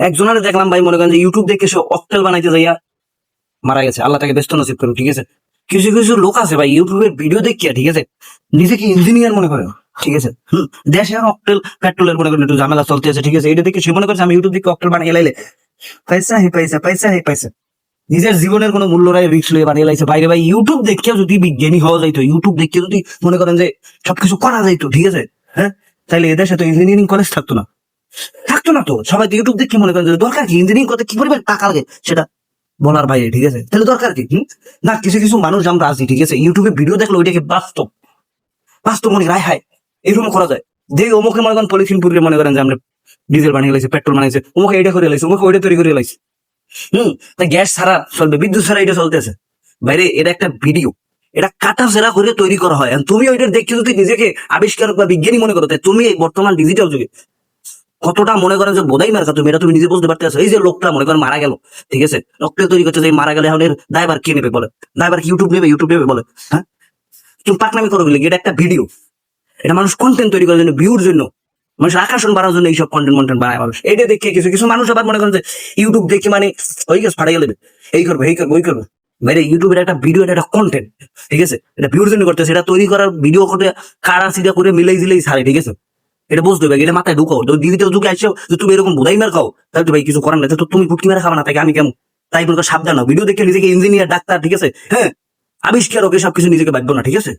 একজনের দেখলাম ভাই, মনে করেন যে ইউটিউব দেখে সে অকটেল বানাইতে যাইয়া মারা গেছে, আল্লাহ তাকে ব্যস্ত নসিব করুন, ঠিক আছে। কিছু কিছু লোক আছে ভাই ইউটিউবের ভিডিও দেখিয়া, ঠিক আছে, নিজেকে ইঞ্জিনিয়ার মনে করে, ঠিক আছে। দেশে আর অকটেল পেট্রোলের মনে করেন একটু ঝামেলা চলতে আছে, ঠিক আছে, এটা দেখে সে মনে করছে আমি ইউটিউব দেখে অকটেল বানিয়ে লাইলে পয়সা হে পয়সা, পয়সা হে পয়সা, নিজের জীবনের কোনো মূল্য নাই, রিস্ক লয়ে বানিয়ে লাইছে। বাইরে ভাই ইউটিউব দেখে যদি বিজ্ঞানী হওয়া যাইতো, ইউটিউব দেখে যদি মনে করেন যে সবকিছু করা যাইতো, ঠিক আছে, হ্যাঁ, তাহলে এদেশে তো ইঞ্জিনিয়ারিং কলেজ থাকতো না, থাকতো না তো। সবাই তো ইউটিউব দেখে মনে করেন যে দরকার কি ইঞ্জিনিয়ারিং করতে, কি পরিমাণ টাকা লাগে সেটা বলার বাইরে, ঠিক আছে, তাহলে দরকার কি? না, কিছু কিছু মানুষ আমরা আছি, ঠিক আছে, ইউটিউবে ভিডিও দেখলো ওইটাকে বাস্তব বাস্তব মনে রায় হায় এরকম করা যায়। যে অমুকে মনে করেন পলিথিন পুরে মনে করেন যে আমরা ডিজেল বানিয়ে লাইছে, পেট্রোল বানিয়েছে, অমুকে এটা করে লাইছে, অমুকে ওইটা তৈরি করে লাইছে। তাই গ্যাস ছাড়া চলবে, বিদ্যুৎ ছাড়া এটা চলতেছে। বাইরে এটা একটা ভিডিও, এটা কাটা সেরা করে তৈরি করা হয়। আর তুমি ওইটা দেখে যদি নিজেকে আবিষ্কারক বা বিজ্ঞানী মনে করো, তাই তুমি এই বর্তমান ডিজিটাল যুগে কতটা মনে করেন যে বোধাই মার্কা তুমি, এটা তুমি নিজে বুঝতে পারতেছো। এই যে লোকটা মনে করেন মারা গেল, ঠিক আছে, রক্তের তৈরি করতে যে মারা গেলে এখন এর দায়ভার কে নেবে বলে? দায়ভার কি ইউটিউব নেবে? ইউটিউব নেবে বলে? হ্যাঁ, তুমি পাকনামি করো বলে, এটা একটা ভিডিও, এটা মানুষ কন্টেন্ট তৈরি করার জন্য, ভিউর জন্য, মানুষের আকর্ষণ বাড়ার জন্য এইসব কন্টেন্ট বানায় মানুষ। এটা দেখে কিছু কিছু মানুষ আবার মনে করেন যে ইউটিউব দেখে মানে ওই গেছে ফাটাই গেলে এই করবে এই করবে ওই করবে। ভাই ইউটিউবের একটা ভিডিও, এটা একটা কন্টেন্ট, ঠিক আছে, এটা ভিউর জন্য করতেছে, এটা তৈরি করার ভিডিও করে কারাসিটা করে মিলাই দিলেই ছাড়ে, ঠিক আছে। এটা বুঝতে হবে, এটা মাথায় ঢুকাও। যদি ডিজিটাল যুগে আসছো যে তুমি এরকম বোধাই মার খাও, তাহলে তো ভাই কিছু করার নাই, তো তুমি ফুটকি মারা খাবা না, তাকে আমি কেমন? তাই বলতে সাবধান হও, ভিডিও দেখে নিজেকে ইঞ্জিনিয়ার, ডাক্তার, ঠিক আছে, হ্যাঁ, আবিষ্কারক এসব কিছু নিজেকে ভাববো না, ঠিক আছে।